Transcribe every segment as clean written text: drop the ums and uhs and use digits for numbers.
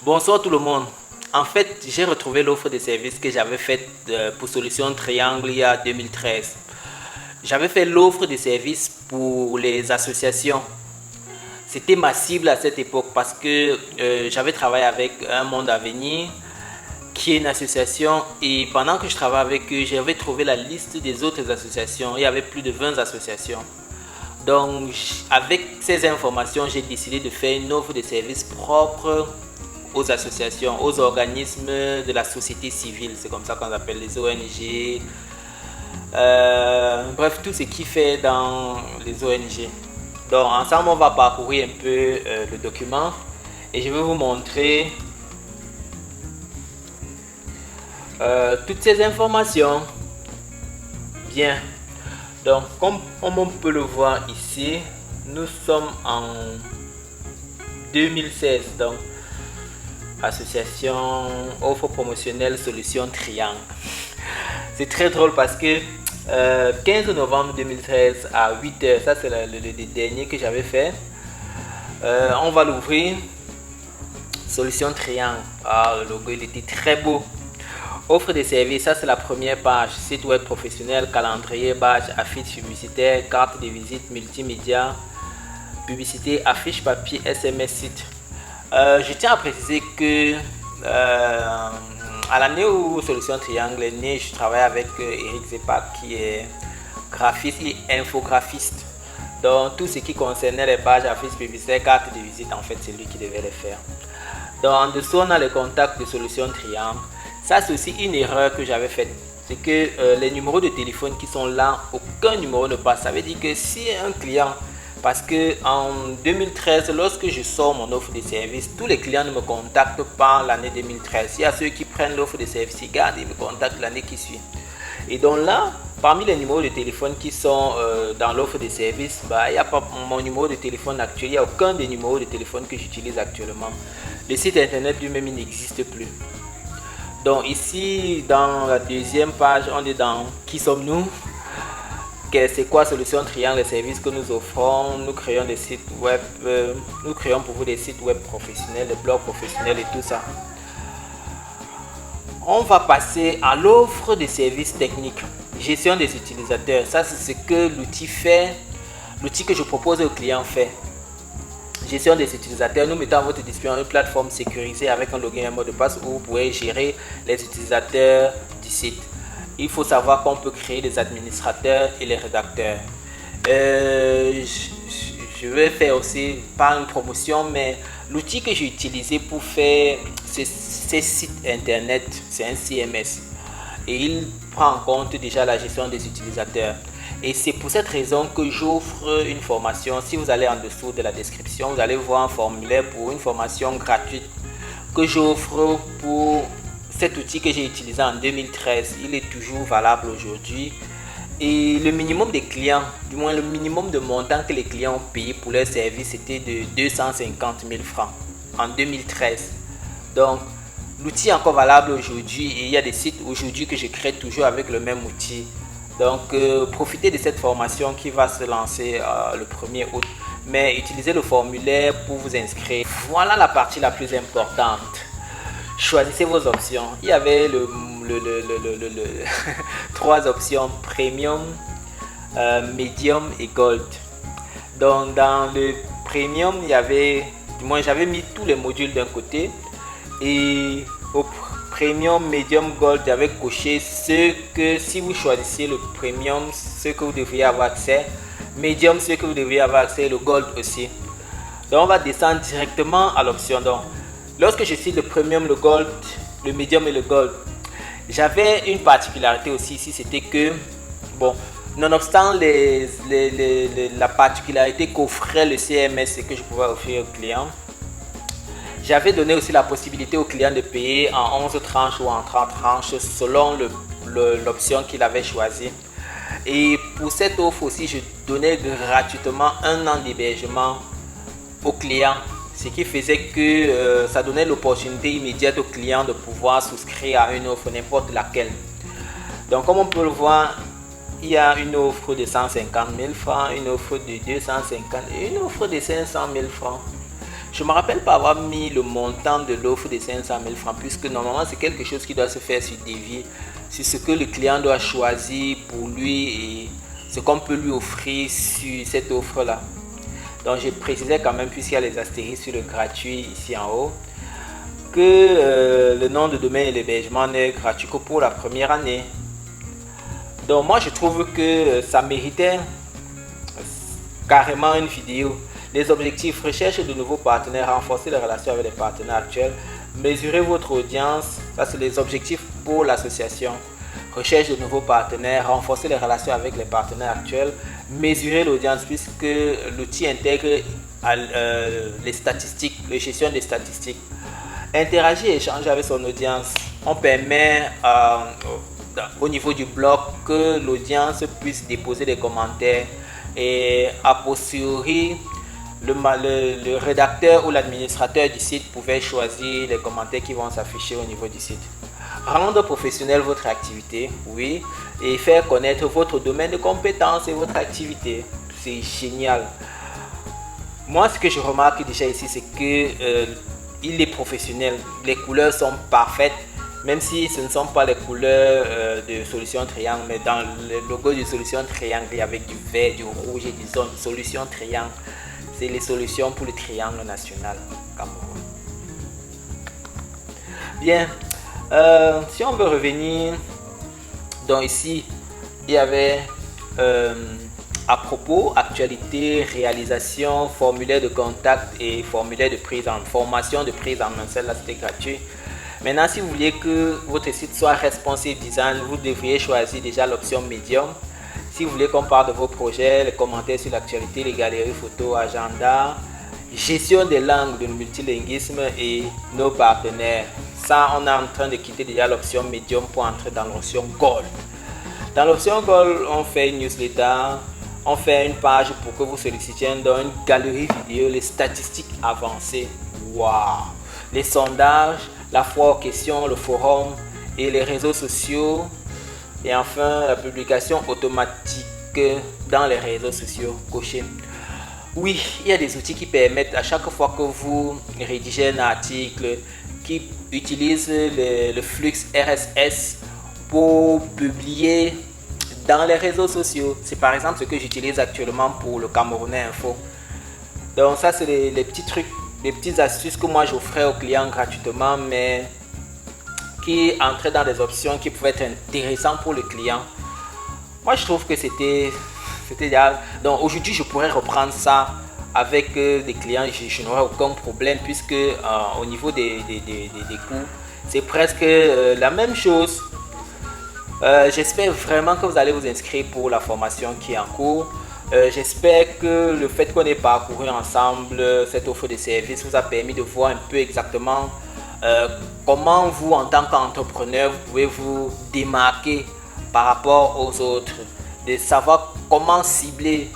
Bonsoir tout le monde. En fait, j'ai retrouvé l'offre de service que j'avais faite pour Solution Triangle il y a 2013. J'avais fait l'offre de service pour les associations. C'était ma cible à cette époque parce que j'avais travaillé avec Un Monde à Venir, qui est une association, et pendant que je travaillais avec eux, j'avais trouvé la liste des autres associations. Il y avait plus de 20 associations. Donc, avec ces informations, j'ai décidé de faire une offre de service propre aux associations, aux organismes de la société civile, c'est comme ça qu'on appelle les ONG, bref, tout ce qui fait dans les ONG. Donc ensemble, on va parcourir un peu le document et je vais vous montrer toutes ces informations. Bien, donc comme on peut le voir ici, nous sommes en 2016, donc association offre promotionnelle Solution Triangle. C'est très drôle parce que 15 novembre 2013 à 8h, ça c'est le dernier que j'avais fait. On va l'ouvrir. Solution Triangle. Ah, le logo il était très beau. Offre de services, ça c'est la première page. Site web professionnel, calendrier, badge, affiche publicitaire, carte de visite, multimédia, publicité, affiche papier, SMS, site. Je tiens à préciser que à l'année où Solution Triangle est née, je travaille avec Eric Zepak qui est graphiste et infographiste. Donc tout ce qui concernait les pages, affiches publicitaires, cartes de visite, en fait c'est lui qui devait les faire. Donc en dessous on a les contacts de Solution Triangle. Ça c'est aussi une erreur que j'avais faite. C'est que les numéros de téléphone qui sont là, aucun numéro ne passe. Ça veut dire que si un client... Parce que en 2013, lorsque je sors mon offre de service, tous les clients ne me contactent pas l'année 2013. Il y a ceux qui prennent l'offre de service, ils gardent, ils me contactent l'année qui suit. Et donc là, parmi les numéros de téléphone qui sont dans l'offre de service, il n'y a pas mon numéro de téléphone actuel, il n'y a aucun des numéros de téléphone que j'utilise actuellement. Le site internet lui-même n'existe plus. Donc ici, dans la deuxième page, on est dans Qui sommes-nous ? C'est quoi Solution Triangle, les services que nous offrons? Nous créons des sites web, nous créons pour vous des sites web professionnels, des blogs professionnels et tout ça. On va passer à l'offre de services techniques. Gestion des utilisateurs, ça c'est ce que l'outil fait, l'outil que je propose au client fait. Gestion des utilisateurs, nous mettons à votre disposition une plateforme sécurisée avec un login et un mot de passe où vous pouvez gérer les utilisateurs du site. Il faut savoir qu'on peut créer des administrateurs et les rédacteurs. Je vais faire aussi, pas une promotion, mais l'outil que j'ai utilisé pour faire ces sites internet, c'est un CMS. Et il prend en compte déjà la gestion des utilisateurs. Et c'est pour cette raison que j'offre une formation. Si vous allez en dessous de la description, vous allez voir un formulaire pour une formation gratuite que j'offre pour cet outil que j'ai utilisé en 2013. Il est toujours valable aujourd'hui. Et le minimum des clients, du moins le minimum de montant que les clients ont payé pour leur service, c'était de 250 000 francs en 2013. Donc, l'outil est encore valable aujourd'hui et il y a des sites aujourd'hui que je crée toujours avec le même outil. Donc, profitez de cette formation qui va se lancer le 1er août. Mais utilisez le formulaire pour vous inscrire. Voilà la partie la plus importante. Choisissez vos options. Il y avait trois options: Premium, Medium et Gold. Donc dans le Premium, il y avait, du moins j'avais mis tous les modules d'un côté, et au Premium, Medium, Gold, j'avais coché ce que, si vous choisissez le Premium, ce que vous devriez avoir accès, Medium, ce que vous devriez avoir accès, et le Gold aussi. Donc on va descendre directement à l'option. Donc lorsque je suis le Premium, le Gold, le Medium et le Gold, j'avais une particularité aussi ici, c'était que, bon, nonobstant la particularité qu'offrait le CMS et que je pouvais offrir au client, j'avais donné aussi la possibilité au client de payer en 11 tranches ou en 30 tranches selon l'option qu'il avait choisie. Et pour cette offre aussi, je donnais gratuitement un an d'hébergement au client. Ce qui faisait que ça donnait l'opportunité immédiate au client de pouvoir souscrire à une offre, n'importe laquelle. Donc comme on peut le voir, il y a une offre de 150 000 francs, une offre de 250 et une offre de 500 000 francs. Je ne me rappelle pas avoir mis le montant de l'offre de 500 000 francs, puisque normalement c'est quelque chose qui doit se faire sur devis. C'est ce que le client doit choisir pour lui et ce qu'on peut lui offrir sur cette offre-là. Donc je précisais quand même, puisqu'il y a les astérisques sur le gratuit ici en haut, que le nom de domaine et l'hébergement n'est gratuit que pour la première année. Donc moi je trouve que ça méritait carrément une vidéo. Les objectifs: recherche de nouveaux partenaires, renforcer les relations avec les partenaires actuels, mesurer votre audience. Ça c'est les objectifs pour l'association. Recherche de nouveaux partenaires, renforcer les relations avec les partenaires actuels, mesurer l'audience, puisque l'outil intègre les statistiques, la gestion des statistiques. Interagir et échanger avec son audience. On permet au niveau du blog que l'audience puisse déposer des commentaires et a posteriori le rédacteur ou l'administrateur du site pouvait choisir les commentaires qui vont s'afficher au niveau du site. Rendre professionnel votre activité, oui, et faire connaître votre domaine de compétences et votre activité. C'est génial. Moi, ce que je remarque déjà ici, c'est que il est professionnel. Les couleurs sont parfaites, même si ce ne sont pas les couleurs de Solution Triangle, mais dans le logo de Solution Triangle, avec du vert, du rouge et du jaune. Solution Triangle, c'est les solutions pour le triangle national Cameroun. Bien, si on veut revenir, donc ici, il y avait à propos, actualité, réalisation, formulaire de contact et formulaire de prise en formation de prise en main. Celle-là, c'était gratuit. Maintenant, si vous voulez que votre site soit responsive design, vous devriez choisir déjà l'option Medium. Si vous voulez qu'on parle de vos projets, les commentaires sur l'actualité, les galeries photos, agenda, gestion des langues, de multilinguisme et nos partenaires. Ça, on est en train de quitter déjà l'option Medium pour entrer dans l'option Gold. Dans l'option Gold, on fait une newsletter, on fait une page pour que vous sollicitiez dans une galerie vidéo, les statistiques avancées. Waouh! Les sondages, la foire aux questions, le forum et les réseaux sociaux. Et enfin, la publication automatique dans les réseaux sociaux. Coché. Oui, il y a des outils qui permettent à chaque fois que vous rédigez un article, qui utilise le flux RSS pour publier dans les réseaux sociaux. C'est par exemple ce que j'utilise actuellement pour le Camerounais Info. Donc ça, c'est les petits trucs, les petites astuces que moi j'offrais aux clients gratuitement, mais qui entraient dans des options qui pouvaient être intéressantes pour le client. Moi je trouve que c'était idéal. Donc aujourd'hui je pourrais reprendre ça avec des clients, je n'aurai aucun problème, puisque au niveau des coûts, c'est presque la même chose. J'espère vraiment que vous allez vous inscrire pour la formation qui est en cours. J'espère que le fait qu'on ait parcouru ensemble cette offre de service vous a permis de voir un peu exactement comment vous, en tant qu'entrepreneur, vous pouvez vous démarquer par rapport aux autres, de savoir comment cibler,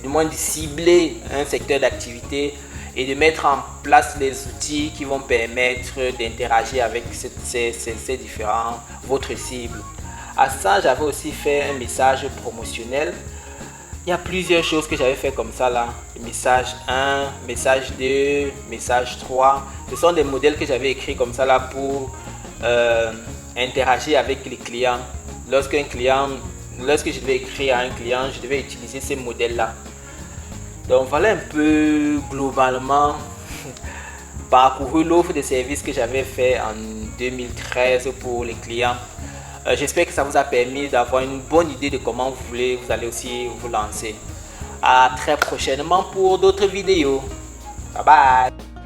du moins de cibler un secteur d'activité et de mettre en place les outils qui vont permettre d'interagir avec ces différents, votre cible. À ça, j'avais aussi fait un message promotionnel. Il y a plusieurs choses que j'avais fait comme ça là. Message 1, message 2, message 3. Ce sont des modèles que j'avais écrits comme ça là pour interagir avec les clients. Lorsque je devais écrire à un client, je devais utiliser ces modèles là. Donc voilà un peu globalement parcouru l'offre de services que j'avais fait en 2013 pour les clients. J'espère que ça vous a permis d'avoir une bonne idée de comment vous allez aussi vous lancer. À très prochainement pour d'autres vidéos. Bye bye.